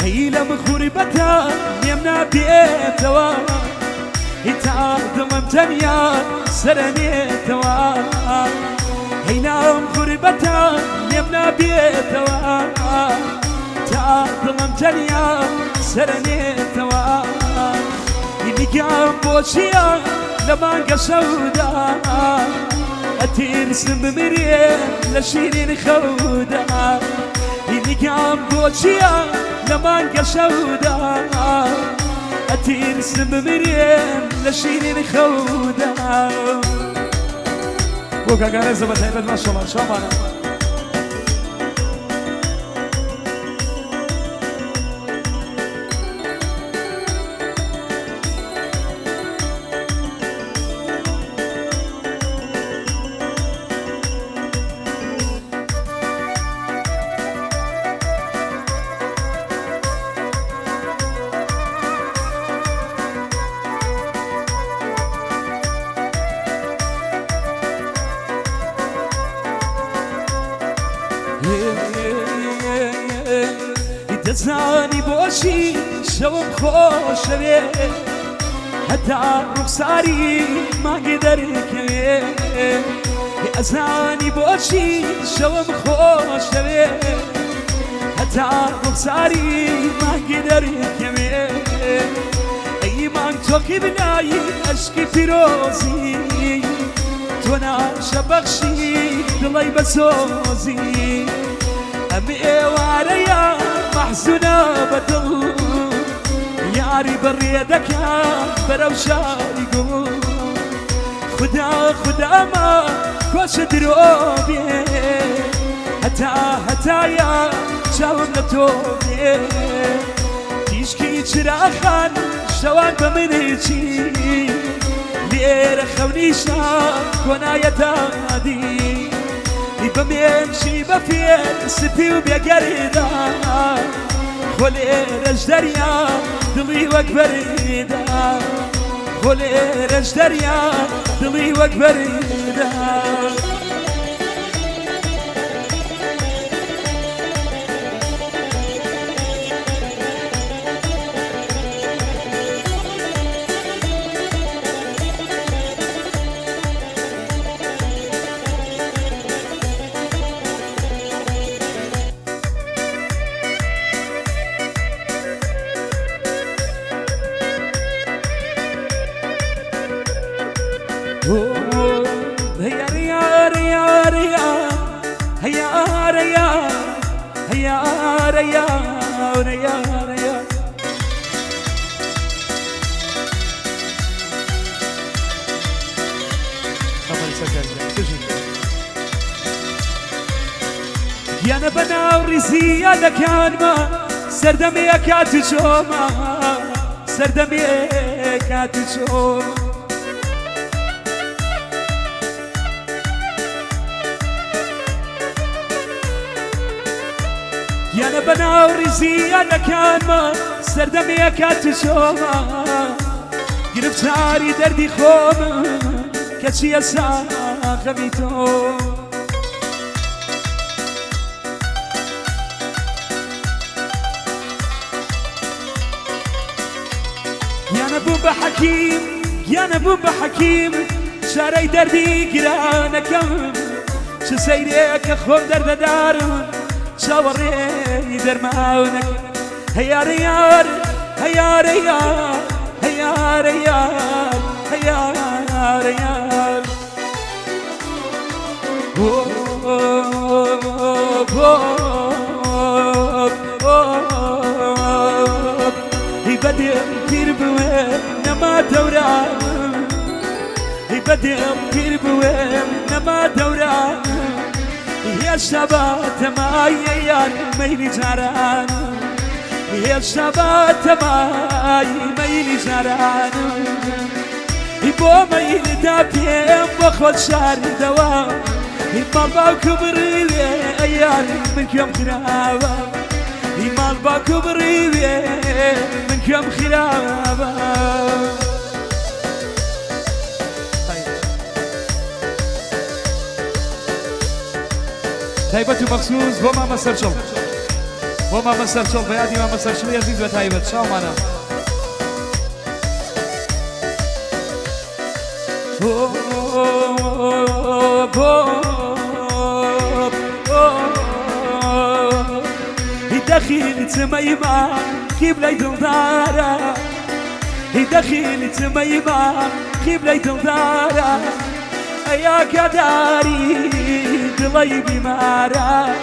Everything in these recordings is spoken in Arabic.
هي لم خربتها يمنا بيتوا يتعظم امتنيا سرنيتوا هي لم خربتها يمنا بيتوا تعظم امتنيا سرنيتوا اللي كان بوشيا لما قصودا أترسم بمريم لشيرين خودا اللي كان بوشيا لما قصودا أترسم بمريم لشيرين خودا بوكا قال زبط هيبت ما شاء الله شامانا دزاني بوشي شوم خوشوي حتى رخصاري ما قدرك دزاني بوشي شوم خوشوي حتى رخصاري ما قدرك اي من توكي بناي اشكي فيروزي تونا شبخشي دلي بسوزي امي واريا محزونة بدل ياري بريدك يا بروشا يقول خدا ما كوش دروبي حتى يا شاوم لتوبي تشكي شراخان شوان بمنيشي لير خونيشا كونا يتادي بمشي بفيل ستي وبيقريدا خولي رجدريا دلي وكبريدا خولي رجدريا دلي وكبريدا هيا ريا ريا ريا هيا ريا هيا ريا ريا ريا يا نبنا ورزيا لكان ما سردمي كاتشوما سردمي كاتشوما يا نبنا ورزي أنا كان ما سردمي كاتشوما قرفتاري دردي خوما كاتشي يسا خميتو يا نبو بحكيم يا نبو بحكيم شاري دردي قرانا كم شو سيريك خوم درد دارم شاوري درماونك هيا ريال هيا ريال هيا ريال هيا ريال يبدي كير بوين نما دوران يبدي كير بوين نما دوران يا شباب تماي ميلي جاران يا شباب تماي ميلي جاران يبو ميلي دابيم بخل شهر دوام يمال باكو بريوي ايان منك يوم خرابا يمال باكو بريوي منك يوم خرابا تایبەت و مەخصوص بۆ مامە سەرچەڵ بۆ مامە سەرچەڵ بە یادی مامە سەرچەڵی عەزیز بە تایبەت چاومانە دخيل تميمة كيف لا يدندارا دخيل تميمة كيف لا يدندارا يا قداري دلي بمارا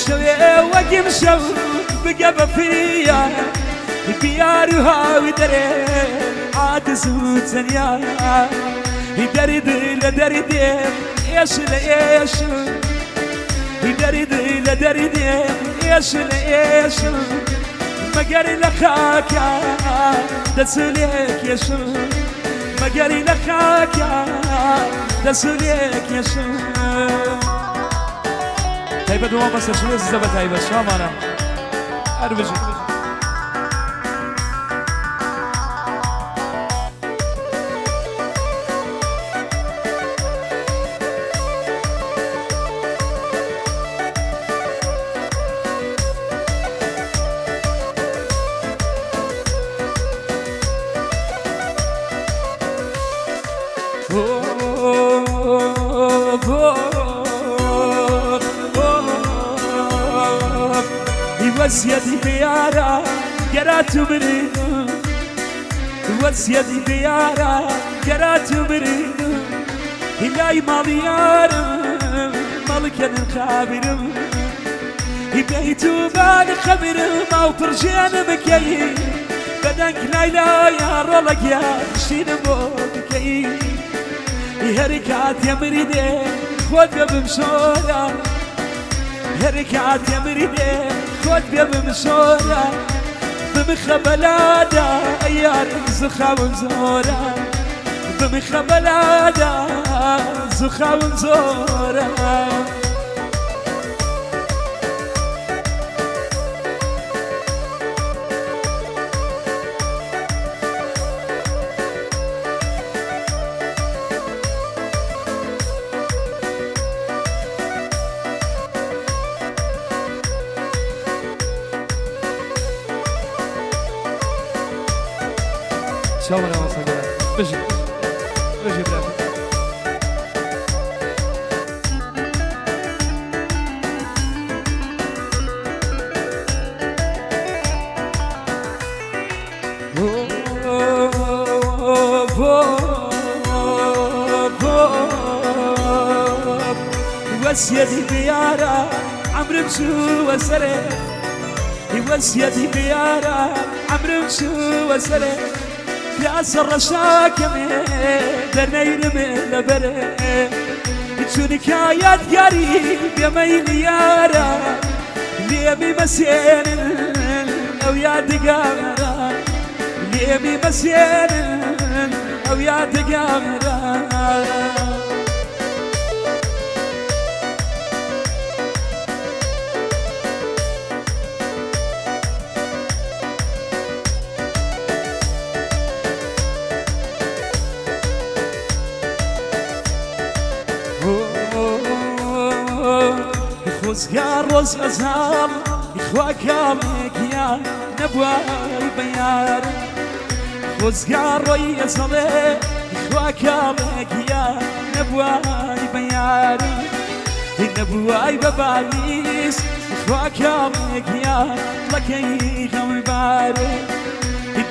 شوي وقم شو بقى بفيا بيارها ودري عاد زود ثانية درد لدرد ايش لايش درد لدرد ايش لايش مقري لخاك دسليك يا شو مقري لخاك دسليك يا شو تايبة دوام بس شو زبط تايبة شو مانا اربجي وسيدي بيارا قرات مرينو وسيدي بيارا قرات مرينو هلاي ماليارم ملكن الخابرم بيتو بعد خبرم او ترجان بكي بدنك لايلا يا رولك يا شين بوكي هركات يا مريدي خود بمشورا هركات يا مريدي خود بمشورا بمخبلادا يا زخا وزورا بمخبلادا زخا وزورا شاور يا وصل بجي بجي برافو وسيدي بيارا عمرو بشو وسري وسيدي بيارا عمرو بشو وسري يا سر شاكمي دنير من لبره تشونك يا قريب يا ميلي يارا ليبي مسين او يا دقامرا ليبي مسين او يا دقامرا خوزگار روز غزال اخوا کامک یا نبوای بیار خوزگار روی زله اخوا کامک یا نبوای بیار نبوای ببالیس اخوا کامک یا لکی خم بار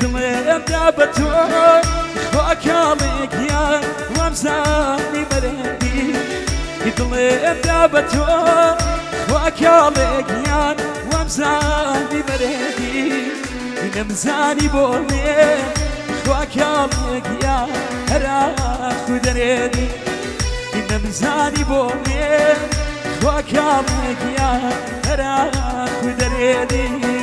دلم دابتو اخوا کامک یا وامزانی بردی دلم دابتو وكالك يان وامزاني مريدي نمزاني بومي وكالك يان راخو دريدي نمزاني بومي وكالك يان راخو دريدي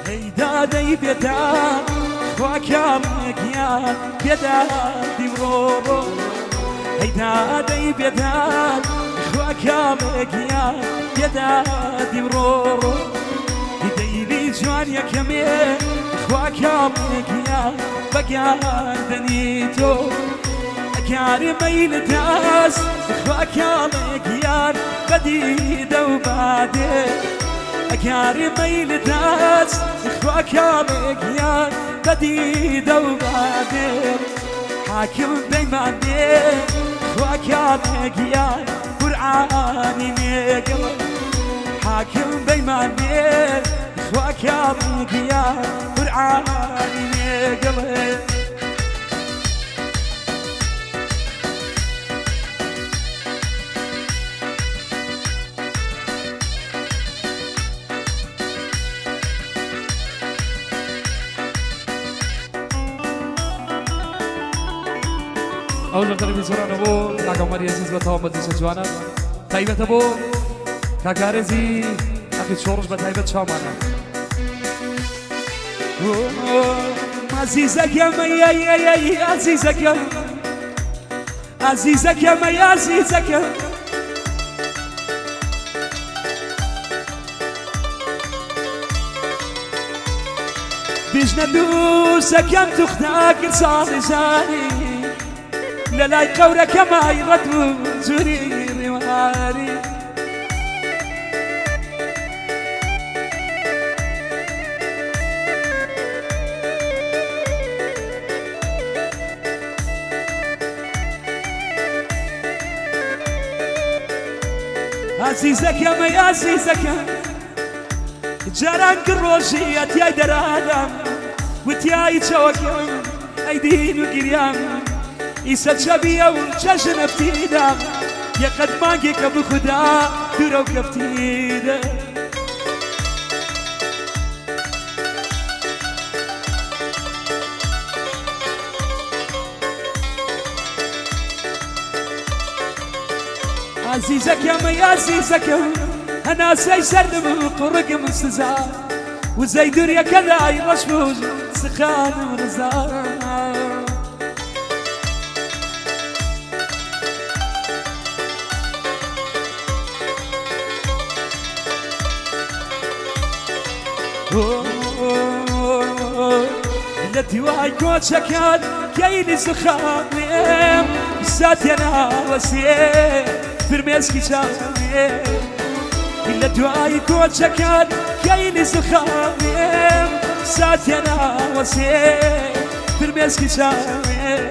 هيدادي بيدا خواكامك يا بيدا ديورو هيدادي بيدا خواكامك يا بيدا ديورو هيديني جوان يا كمي خواكامك يا بقاندنيتو أكاري ميل داس خواكامك يا بديدة وبعدين أكاري ميل داس خواكامك يا بديدة وبعدين حاكم بيماني خواكامك يا قرعاني نقل حاكم بيماني خواكامك يا قرعاني نقل أول تلفزيون أبو كاكا مريم عزيز وتوام بديش جوانا طيبة أبو كاكا رزي أخي شورش بتايبة شامانا عزيزك يا مي عزيزك يا عزيزك يا مي عزيزك يا بيجنا دوسك يا متختاك صار جاني لا لا يقورك ما يردو زوري رواري عزيزك يا مي عزيزك جاران كروشية يا درادم وتياي تشوكم ايدين وقريام يسد شبيه وجشن بتيدا يا قد ماقيك ابو خدا دروك بتيدا عزيزك يا مي عزيزك انا سيسلم قرق مستزار وزي دريا كذا يرشفوز سخان ورزار التي واي كوتشكال كاين سخانم ساتينا وسيه فرميسكي شامي التي واي كوتشكال كاين سخانم ساتينا وسيه فرميسكي شامي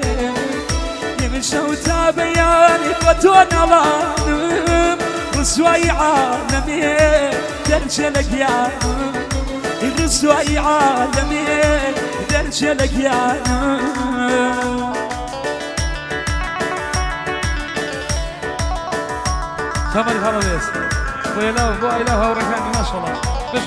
يمشوا تابياني فتونا لانم رسواي عالمي ترجلك يانم الرسواي عالمي درجلك يا ثمر خلاص ويلا بو إله وركان ما شاء الله بس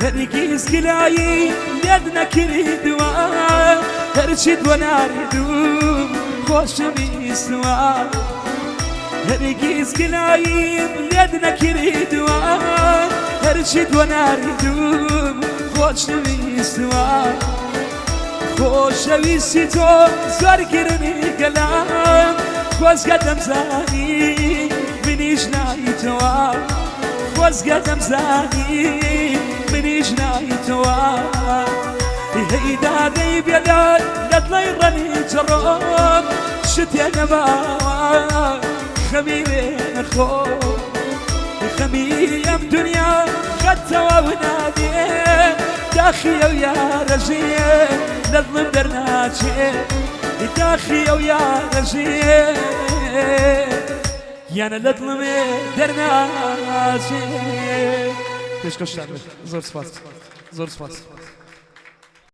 هرقيز قلاي يدنا كريدوا هرشد وناردو خوش ميسوا هرقيز قلاي يدنا كريدوا هرشد وناردو خوش ميسوا خوش ويسيتو زار كرني كلام خوش قدم زاني منيش نايتوا خوش قدم زاني منيش نايتوا هيدا ذي بيداد لطلي راني جرام شتي انا ما خميمين خو خميم دنيا خدتوا ونادي داخي ويا رجيه لظلم درناجي داخي ويا رجيه يانا لظلم درناجي تشكر شعبك زور صفات زور صفات